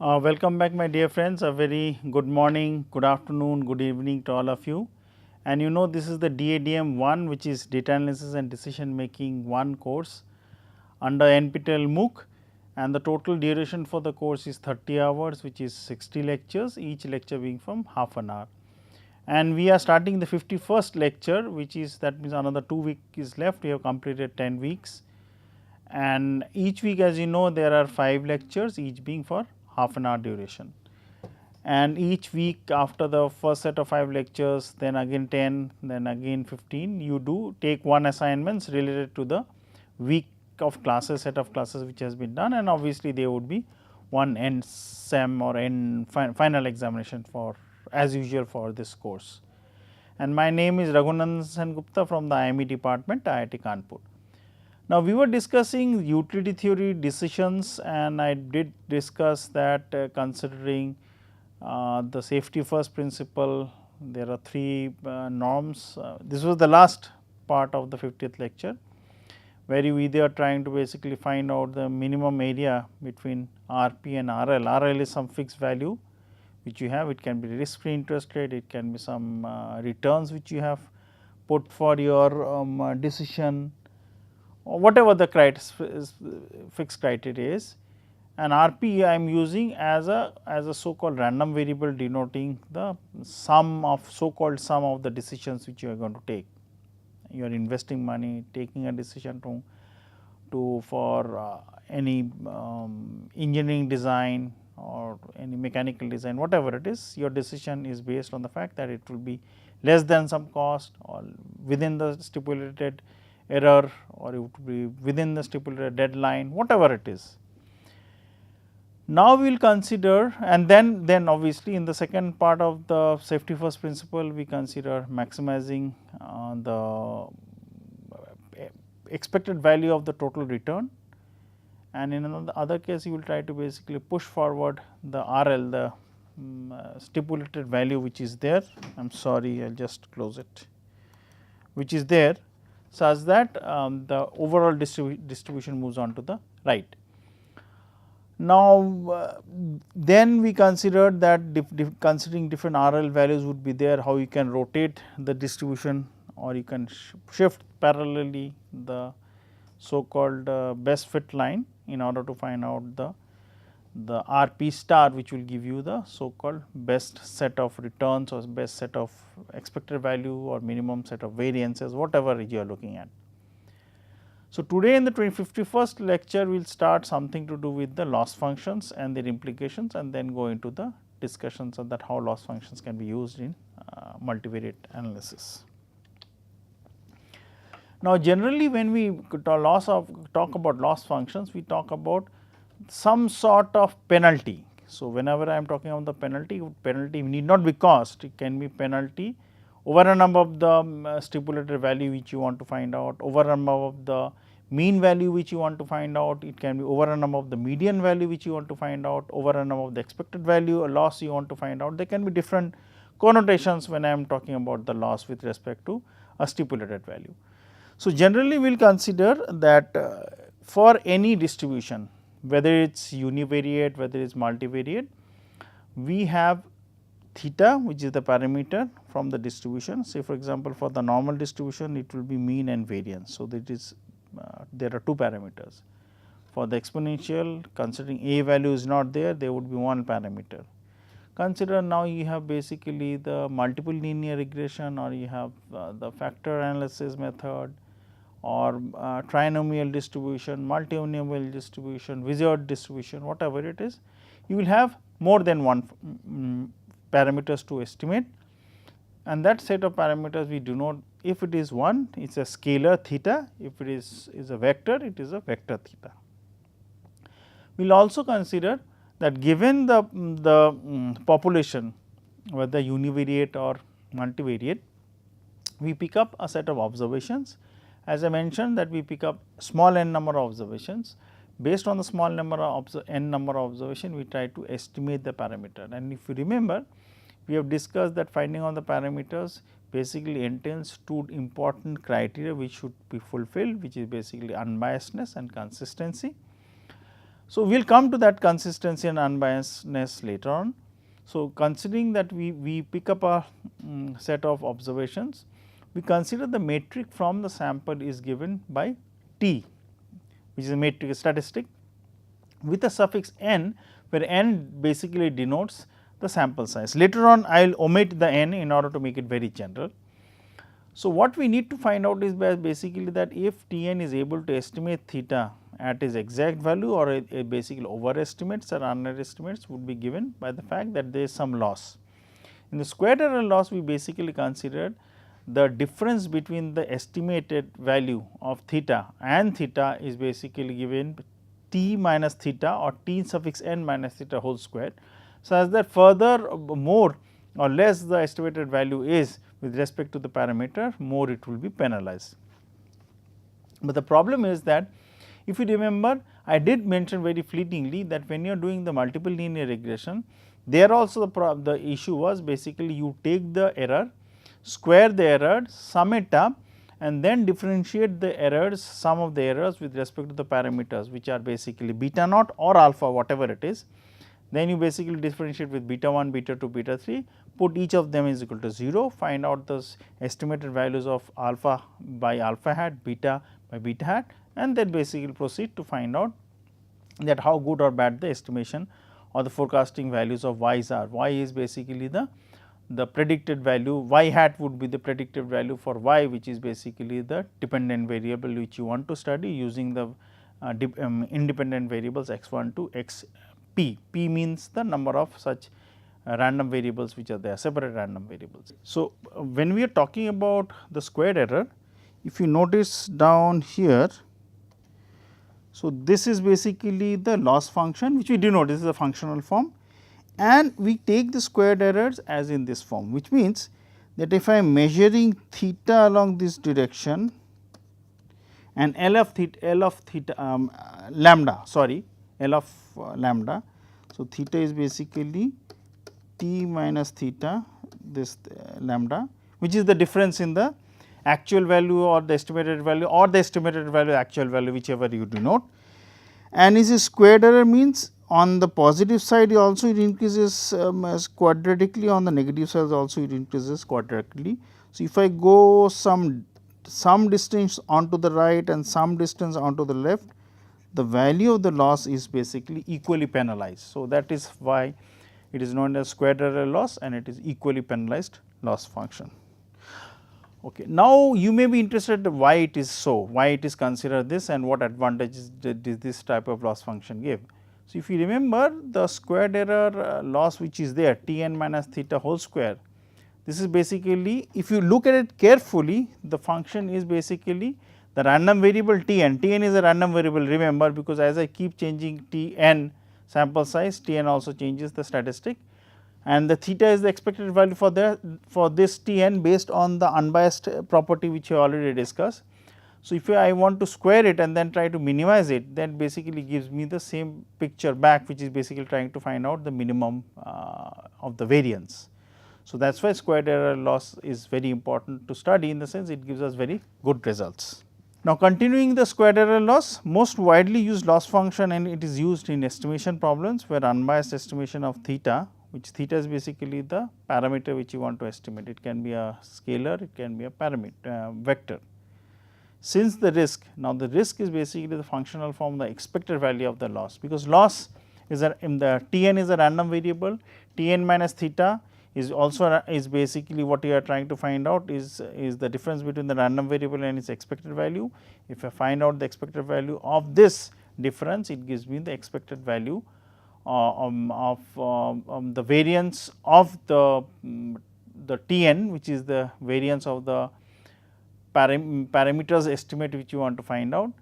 Welcome back my dear friends, a very good morning, good afternoon, good evening to all of you. And you know this is the DADM 1 which is data analysis and decision making 1 course under NPTEL MOOC, and the total duration for the course is 30 hours, which is 60 lectures, each lecture being from half an hour. And we are starting the 51st lecture, which is, that means another 2 weeks is left. We have completed 10 weeks, and each week, as you know, there are 5 lectures, each being for half an hour duration. And each week after the first set of 5 lectures, then again 10, then again 15, you do take one assignments related to the week of classes, set of classes which has been done, and obviously there would be one end SEM or end final examination for, as usual, for this course. And my name is Raghunandan Sengupta from the IME department, IIT Kanpur. Now, we were discussing utility theory decisions, and I did discuss that considering the safety first principle, there are 3 norms. This was the last part of the 50th lecture, where you either are trying to basically find out the minimum area between RP and RL. RL is some fixed value which you have, it can be risk free interest rate, it can be some returns which you have put for your decision, or whatever the fixed criteria is. And RP I am using as a so called random variable denoting the sum of sum of the decisions which you are going to take. You are investing money, taking a decision for any engineering design or any mechanical design, whatever it is, your decision is based on the fact that it will be less than some cost or within the stipulated error, or it would be within the stipulated deadline, whatever it is. Now, we will consider, and then obviously in the second part of the safety first principle, we consider maximizing the expected value of the total return, and in another other case you will try to basically push forward the RL, the stipulated value which is there. I am sorry, I will just close it, which is there, such that the overall distribution moves on to the right. Now, then we considered that considering different RL values would be there, how you can rotate the distribution, or you can shift parallelly the so called best fit line in order to find out the RP star, which will give you the so called best set of returns or best set of expected value or minimum set of variances, whatever you are looking at. So, today in the 51st lecture we will start something to do with the loss functions and their implications, and then go into the discussions of that how loss functions can be used in multivariate analysis. Now, generally when we talk about loss functions, we talk about some sort of penalty. So, whenever I am talking about the penalty need not be cost, it can be penalty over and above the stipulated value which you want to find out, over and above the mean value which you want to find out, it can be over and above the median value which you want to find out, over and above the expected value or loss you want to find out. There can be different connotations when I am talking about the loss with respect to a stipulated value. So, generally we will consider that for any distribution, whether it is univariate, whether it is multivariate, we have theta, which is the parameter from the distribution. Say for example, for the normal distribution it will be mean and variance. So, that is there are 2 parameters. For the exponential, considering a value is not there, there would be one parameter. Consider now you have basically the multiple linear regression, or you have the factor analysis method, or trinomial distribution, multinomial distribution, wizard distribution, whatever it is, you will have more than one parameters to estimate, and that set of parameters we denote, if it is 1 it is a scalar theta, if it is a vector it is a vector theta. We will also consider that given the population, whether univariate or multivariate, we pick up a set of observations. As I mentioned that we pick up small n number of observations. Based on the small number of n number of observation, we try to estimate the parameter, and if you remember, we have discussed that finding on the parameters basically entails 2 important criteria which should be fulfilled, which is basically unbiasedness and consistency. So, we will come to that consistency and unbiasedness later on. So, considering that we pick up a set of observations, we consider the metric from the sample is given by T, which is a metric statistic with a suffix n, where n basically denotes the sample size. Later on I will omit the n in order to make it very general. So, what we need to find out is basically that if T n is able to estimate theta at its exact value, or a basically overestimates or underestimates, would be given by the fact that there is some loss. In the squared error loss, we basically considered the difference between the estimated value of theta and theta is basically given T minus theta or T suffix n minus theta whole square. So, as that further more or less the estimated value is with respect to the parameter, more it will be penalized. But the problem is that if you remember, I did mention very fleetingly that when you are doing the multiple linear regression, there also the issue was basically you take the error, square the error, sum it up, and then differentiate the errors, sum of the errors with respect to the parameters, which are basically beta naught or alpha, whatever it is. Then you basically differentiate with beta 1, beta 2, beta 3, put each of them is equal to 0, find out the estimated values of alpha by alpha hat, beta by beta hat, and then basically proceed to find out that how good or bad the estimation or the forecasting values of y's are. Y is basically the predicted value, y hat would be the predicted value for y, which is basically the dependent variable which you want to study using the independent variables x1 to xp. P means the number of such random variables which are there, separate random variables. So, when we are talking about the squared error, if you notice down here, so this is basically the loss function which we denote, this is a functional form, and we take the squared errors as in this form, which means that if I am measuring theta along this direction and L of theta lambda, sorry, L of lambda. So, theta is basically T minus theta, this lambda, which is the difference in the actual value or the estimated value or the estimated value actual value, whichever you denote. And is a squared error means on the positive side also it increases quadratically, on the negative side also it increases quadratically. So, if I go some distance onto the right and some distance onto the left, the value of the loss is basically equally penalized. So, that is why it is known as squared error loss, and it is equally penalized loss function. Okay. Now, you may be interested why it is so, why it is considered this and what advantages did this type of loss function give. So, if you remember the squared error loss which is there T n minus theta whole square, this is basically, if you look at it carefully, the function is basically the random variable T n. T n is a random variable, remember, because as I keep changing T n sample size, T n also changes the statistic, and the theta is the expected value for this T n based on the unbiased property which we already discussed. So, if I want to square it and then try to minimize it, then basically gives me the same picture back, which is basically trying to find out the minimum of the variance. So, that is why squared error loss is very important to study, in the sense it gives us very good results. Now, continuing the squared error loss, most widely used loss function, and it is used in estimation problems where unbiased estimation of theta, which theta is basically the parameter which you want to estimate. It can be a scalar, it can be a parameter vector. Since the risk, now the risk is basically the functional form, the expected value of the loss, because loss is in the T n is a random variable, T n minus theta is also is basically what you are trying to find out is the difference between the random variable and its expected value. If I find out the expected value of this difference, it gives me the expected value of the variance of the T n, which is the variance of the parameters estimate which you want to find out,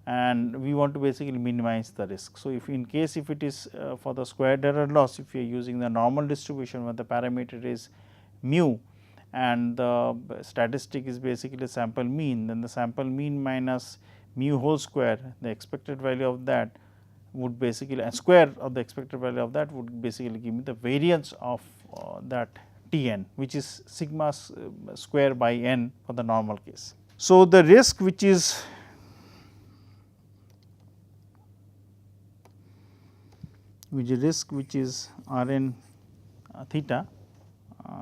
and we want to basically minimize the risk. So, if in case if it is for the squared error loss, if you are using the normal distribution where the parameter is mu and the statistic is basically sample mean, then the sample mean minus mu whole square, the expected value of that would basically square of the expected value of that would basically give me the variance of that T n, which is sigma square by n for the normal case. So, the risk which is which risk which is Rn theta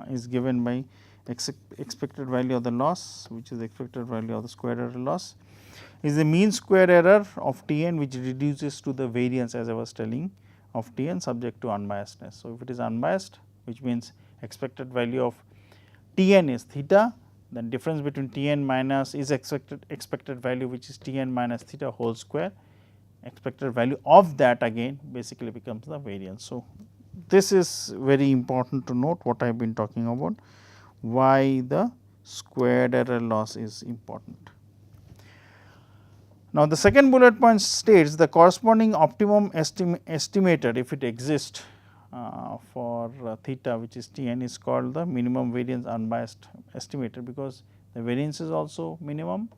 is given by expected value of the loss, which is expected value of the square error loss, is the mean square error of T n, which reduces to the variance, as I was telling, of T n subject to unbiasedness. So, if it is unbiased, which means expected value of T n is theta, then difference between T n minus is expected value, which is T n minus theta whole square. Expected value of that again basically becomes the variance. So, this is very important to note what I have been talking about, why the squared error loss is important. Now, the second bullet point states the corresponding optimum estimator, if it exists for theta, which is T n, is called the minimum variance unbiased estimator, because the variance is also minimum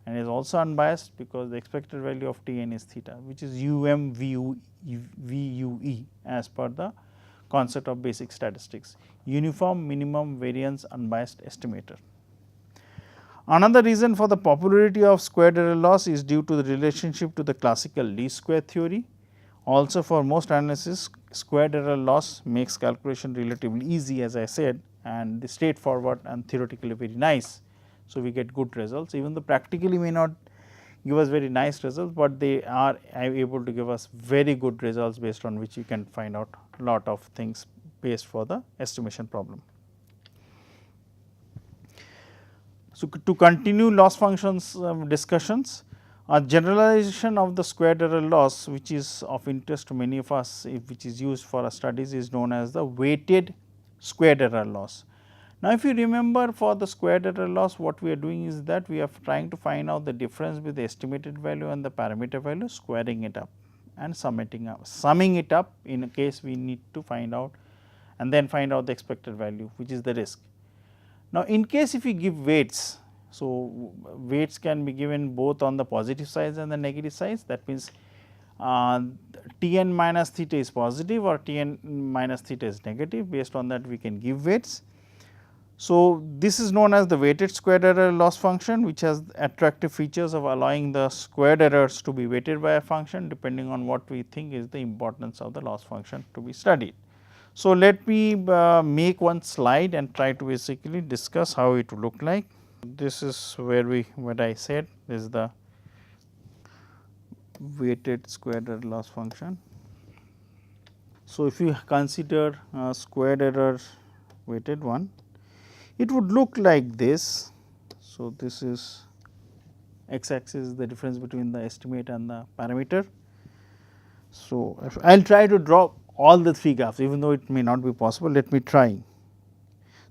and is also unbiased, because the expected value of T n is theta, which is UM VUE as per the concept of basic statistics, uniform minimum variance unbiased estimator. Another reason for the popularity of squared error loss is due to the relationship to the classical least square theory. Also, for most analysis, squared error loss makes calculation relatively easy, as I said, and straightforward and theoretically very nice. So, we get good results, even though practically may not give us very nice results, but they are able to give us very good results, based on which you can find out a lot of things based for the estimation problem. So, to continue loss functions discussions, a generalization of the squared error loss, which is of interest to many of us, which is used for our studies, is known as the weighted squared error loss. Now, if you remember, for the squared error loss, what we are doing is that we are trying to find out the difference with the estimated value and the parameter value, squaring it up and summing it up in a case we need to find out, and then find out the expected value, which is the risk. Now, in case if we give weights, so weights can be given both on the positive sides and the negative sides. That means, T n minus theta is positive or T n minus theta is negative, based on that we can give weights. So, this is known as the weighted squared error loss function, which has attractive features of allowing the squared errors to be weighted by a function depending on what we think is the importance of the loss function to be studied. So, let me make one slide and try to basically discuss how it will look like. This is where what I said is the weighted squared error loss function. So, if you consider squared error weighted one, it would look like this. So, this is x axis is the difference between the estimate and the parameter. So, I will try to draw all the three graphs, even though it may not be possible. Let me try.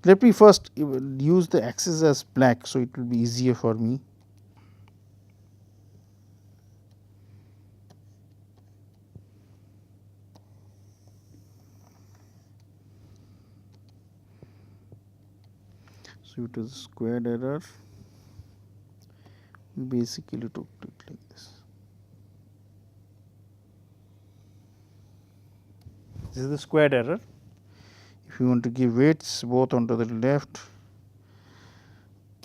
Let me first use the axis as black, so it will be easier for me. So, it is squared error, basically took it like this. This is the squared error. If you want to give weights both onto the left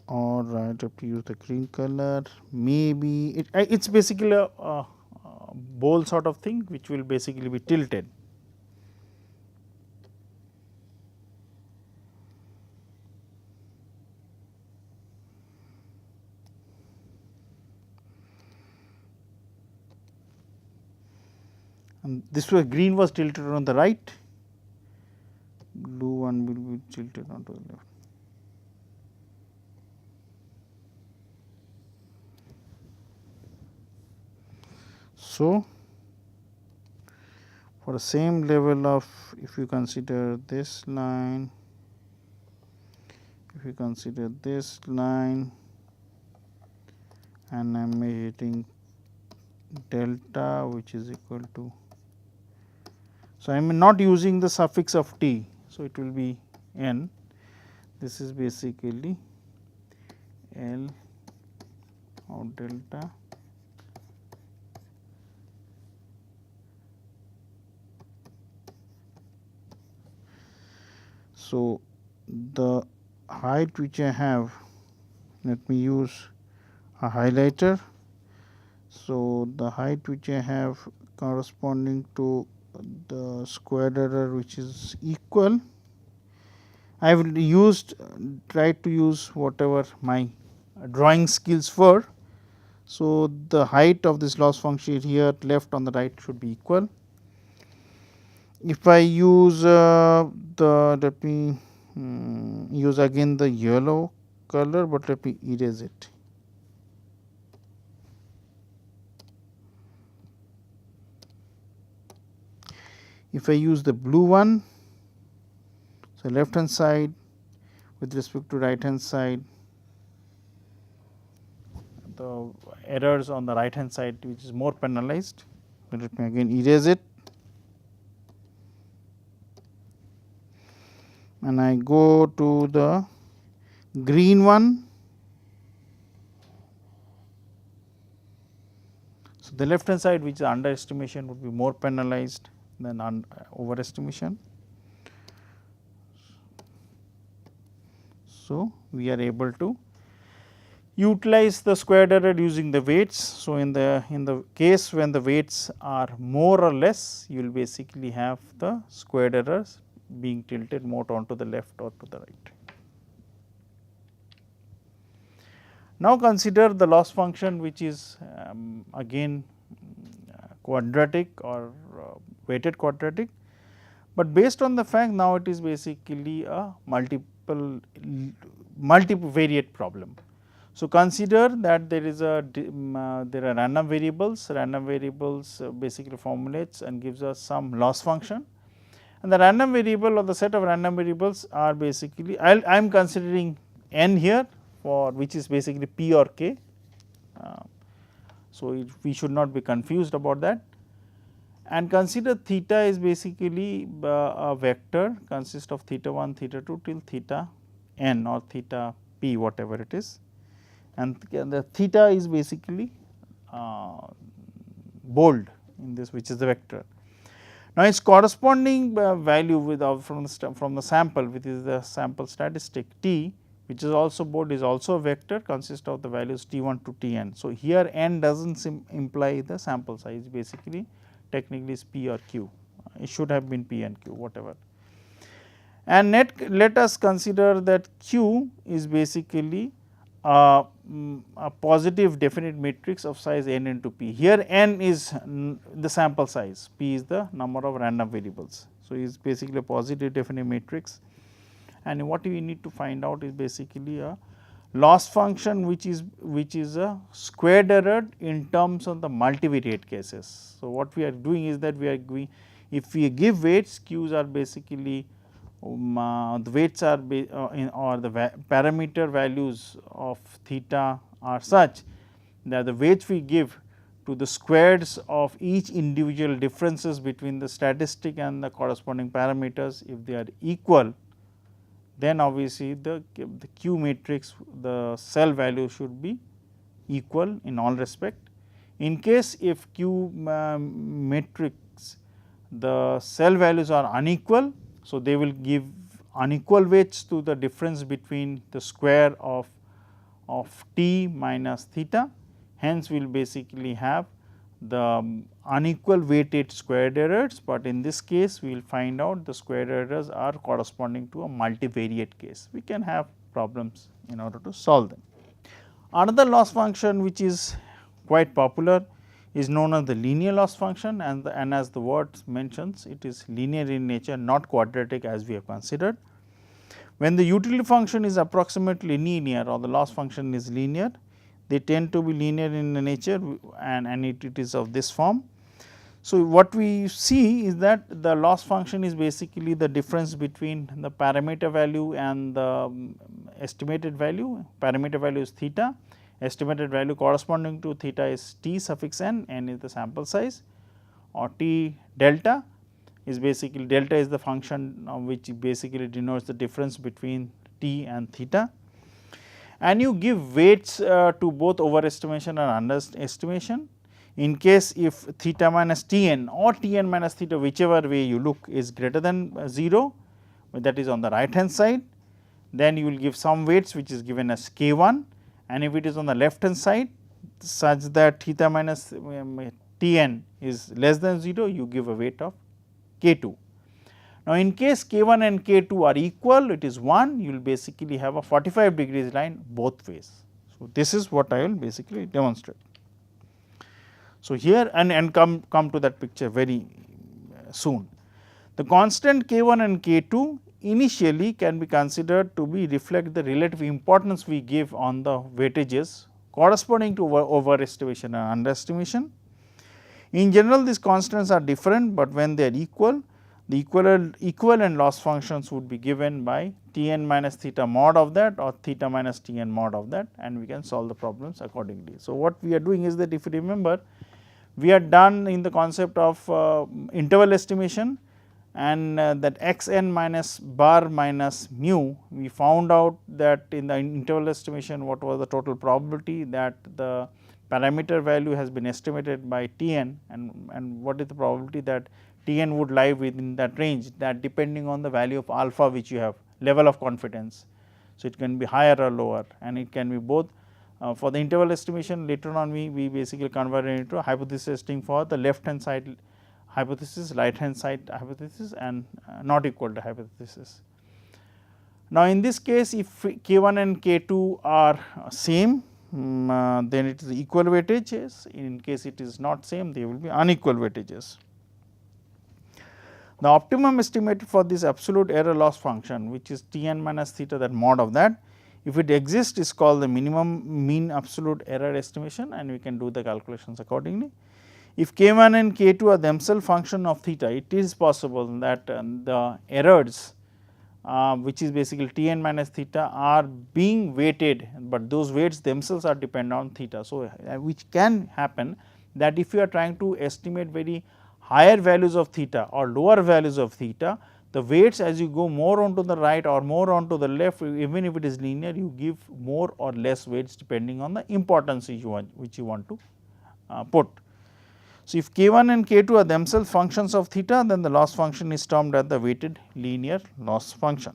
or right, have to use the green color. Maybe it's basically a bowl sort of thing, which will basically be tilted. And this way green was tilted on the right, blue one will be tilted onto the left. So, for the same level of, if you consider this line, if you consider this line, and I am measuring delta, which is equal to, so I am not using the suffix of t. So, it will be n. This is basically L of delta So, the height which I have, let me use a highlighter. So, the height which I have corresponding to the squared error which is equal. I will used try to use whatever my drawing skills were. So, the height of this loss function here left on the right should be equal. If I use let me use again the yellow color, but let me erase it. If I use the blue one, so left hand side with respect to right hand side, the errors on the right hand side which is more penalized. Let me again erase it, and I go to the green one. So, the left hand side which is underestimation would be more penalized than overestimation. So, we are able to utilize the squared error using the weights. So, in the case when the weights are more or less, you will basically have the squared errors being tilted more onto the left or to the right. Now, consider the loss function which is again quadratic or weighted quadratic, but based on the fact now it is basically a multivariate problem. So, consider that there is there are random variables basically formulates and gives us some loss function, and the random variable or the set of random variables are basically I am considering n here for which is basically p or k. So, we should not be confused about that, and consider theta is basically a vector consists of theta 1, theta 2 till theta n or theta p, whatever it is, and the theta is basically bold in this, which is the vector. Now, its corresponding value from the sample, which is the sample statistic t, which is also bold, is also a vector consists of the values t 1 to t n. So, here n does not imply the sample size, basically technically is p or q, it should have been p and q, whatever. And let us consider that q is basically a positive definite matrix of size n into p. Here n is the sample size, p is the number of random variables. So, it is basically a positive definite matrix, and what we need to find out is basically a loss function which is a squared error in terms of the multivariate cases. So, what we are doing is that we are going, if we give weights, q's are basically the weights are or the parameter values of theta are such that the weights we give to the squares of each individual differences between the statistic and the corresponding parameters, if they are equal, then obviously the q matrix, the cell value should be equal in all respect. In case if q matrix the cell values are unequal, so they will give unequal weights to the difference between the square of t minus theta. Hence, we will basically have the unequal weighted squared errors, but in this case we will find out the squared errors are corresponding to a multivariate case. We can have problems in order to solve them. Another loss function which is quite popular is known as the linear loss function, and as the word mentions, it is linear in nature, not quadratic as we have considered. When the utility function is approximately linear or the loss function is linear, they tend to be linear in nature, and it is of this form. So, what we see is that the loss function is basically the difference between the parameter value and the estimated value. Parameter value is theta, estimated value corresponding to theta is t suffix n, n is the sample size, or t delta is basically, delta is the function which basically denotes the difference between t and theta, and you give weights to both overestimation and underestimation. In case if theta minus t n or t n minus theta, whichever way you look, is greater than 0, that is on the right hand side, then you will give some weights which is given as k 1, and if it is on the left hand side such that theta minus t n is less than 0, you give a weight of K2. Now, in case K1 and K2 are equal, it is 1, you will basically have a 45 degrees line both ways. So, this is what I will basically demonstrate. So, here and come to that picture very soon. The constant K1 and K2 initially can be considered to be reflect the relative importance we give on the weightages corresponding to overestimation and underestimation. In general, these constants are different, but when they are equal, the equivalent loss functions would be given by Tn minus theta mod of that or theta minus Tn mod of that, and we can solve the problems accordingly. So, what we are doing is that if you remember, we are done in the concept of interval estimation, and that x n minus bar minus mu, we found out that in the interval estimation what was the total probability that the parameter value has been estimated by Tn, and what is the probability that Tn would lie within that range, that depending on the value of alpha which you have, level of confidence. So, it can be higher or lower, and it can be both. For the interval estimation, later on we basically convert it into a hypothesis testing for the left hand side hypothesis, right hand side hypothesis, and not equal to hypothesis. Now, in this case, if K1 and K2 are same, then it is equal weightages. In case it is not same, they will be unequal weightages. The optimum estimated for this absolute error loss function, which is Tn minus theta, that mod of that, if it exists, is called the minimum mean absolute error estimation, and we can do the calculations accordingly. If K1 and K2 are themselves function of theta, it is possible that the errors which is basically Tn minus theta are being weighted, but those weights themselves are dependent on theta. So, which can happen that if you are trying to estimate very higher values of theta or lower values of theta, the weights as you go more onto the right or more onto the left, even if it is linear, you give more or less weights depending on the importance which you want to put. So, if K1 and K2 are themselves functions of theta, then the loss function is termed as the weighted linear loss function.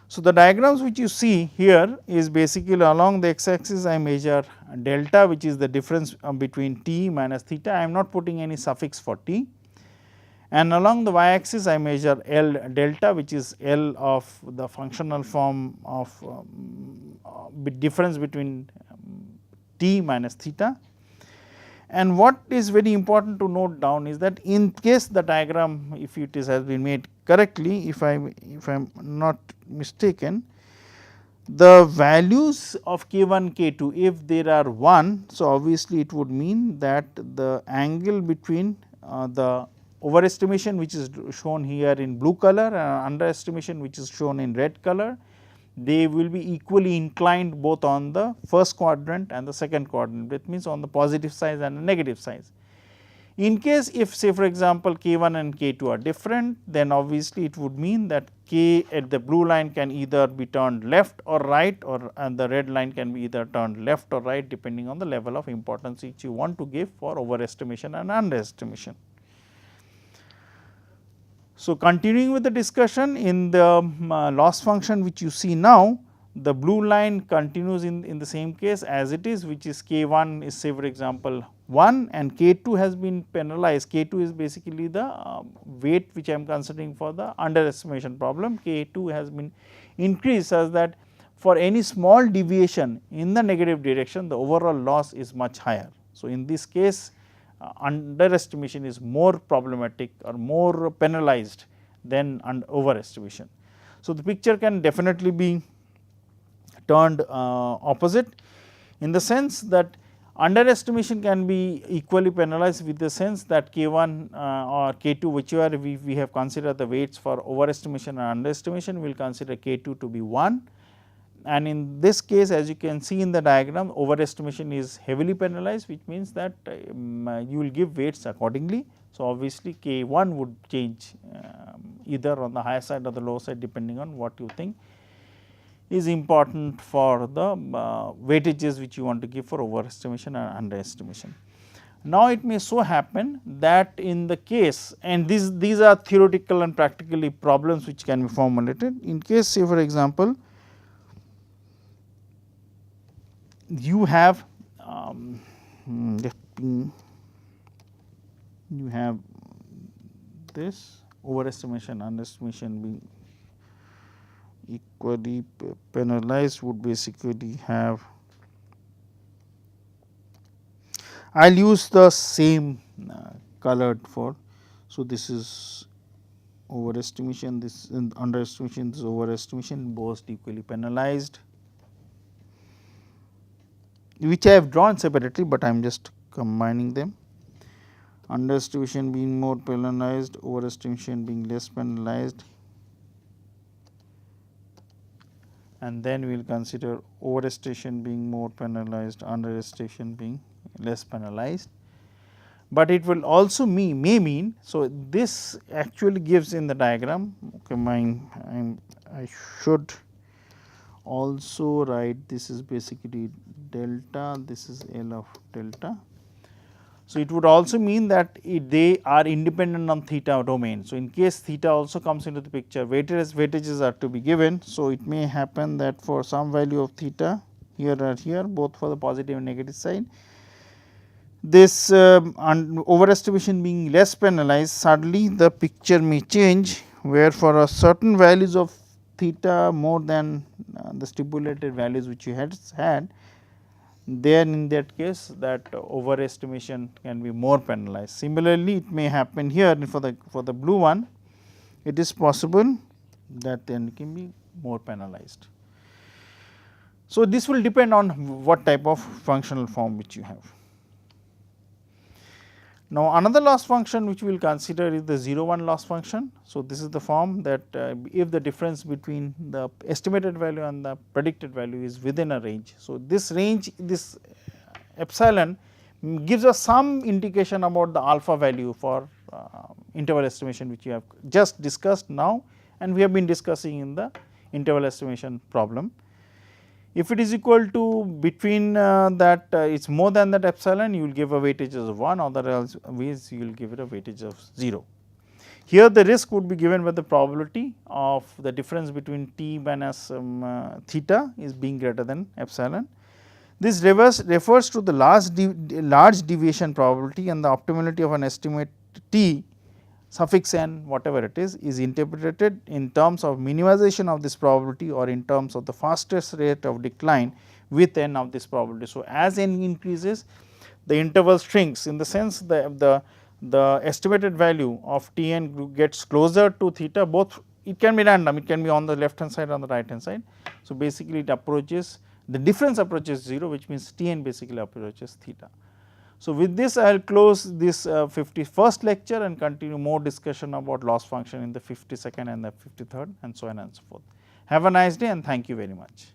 So, the diagrams which you see here is basically along the x axis I measure delta, which is the difference between t minus theta. I am not putting any suffix for t, and along the y axis I measure L delta, which is L of the functional form of difference between t minus theta. And what is very important to note down is that in case the diagram, if it is has been made correctly, if I am not mistaken, the values of K1, K2, if there are 1, so obviously it would mean that the angle between the overestimation which is shown here in blue color and underestimation which is shown in red color, they will be equally inclined both on the first quadrant and the second quadrant, that means on the positive side and the negative side. In case if say for example, K1 and K2 are different, then obviously it would mean that K at the blue line can either be turned left or right, or and the red line can be either turned left or right depending on the level of importance which you want to give for overestimation and underestimation. So, continuing with the discussion, in the loss function which you see now, the blue line continues in the same case as it is, which is K1 is say for example 1 and K2 has been penalized. K2 is basically the weight which I am considering for the underestimation problem. K2 has been increased such that for any small deviation in the negative direction, the overall loss is much higher. So, in this case, underestimation is more problematic or more penalized than overestimation. So, the picture can definitely be turned opposite, in the sense that underestimation can be equally penalized with the sense that K1 or K2, whichever we have considered the weights for overestimation and underestimation, we will consider K2 to be 1. And in this case, as you can see in the diagram, overestimation is heavily penalized, which means that you will give weights accordingly. So, obviously K1 would change either on the higher side or the lower side depending on what you think is important for the weightages which you want to give for overestimation and underestimation. Now, it may so happen that in the case, and these are theoretical and practically problems which can be formulated. In case say for example, you have this overestimation, underestimation being equally penalized would basically have, I will use the same colored for. So, this is overestimation, this is underestimation, this is overestimation, both equally penalized, which I have drawn separately, but I am just combining them. Underestimation being more penalized, overestimation being less penalized, and then we will consider overestimation being more penalized, underestimation being less penalized. But it will also may mean, so this actually gives in the diagram, okay, I should also write this is basically delta, this is L of delta. So, it would also mean that they are independent on theta domain. So, in case theta also comes into the picture, weightages are to be given. So, it may happen that for some value of theta here or here, both for the positive and negative side, this overestimation being less penalized, suddenly the picture may change, where for a certain values of theta more than the stipulated values which you had, then in that case that overestimation can be more penalized. Similarly, it may happen here for the blue one, it is possible that then it can be more penalized. So, this will depend on what type of functional form which you have. Now, another loss function which we will consider is the 0-1 loss function. So, this is the form that if the difference between the estimated value and the predicted value is within a range. So, this range, this epsilon gives us some indication about the alpha value for interval estimation, which we have just discussed now, and we have been discussing in the interval estimation problem. If it is equal to between that it is more than that epsilon, you will give a weightage of 1, otherwise you will give it a weightage of 0. Here the risk would be given by the probability of the difference between t minus theta is being greater than epsilon. This refers to the large deviation probability, and the optimality of an estimate t suffix n whatever it is interpreted in terms of minimization of this probability or in terms of the fastest rate of decline with n of this probability. So, as n increases, the interval shrinks, in the sense the estimated value of T n gets closer to theta, both it can be random, it can be on the left hand side, on the right hand side. So, basically it approaches, the difference approaches 0, which means T n basically approaches theta. So, with this I will close this 51st lecture and continue more discussion about loss function in the 52nd and the 53rd and so on and so forth. Have a nice day and thank you very much.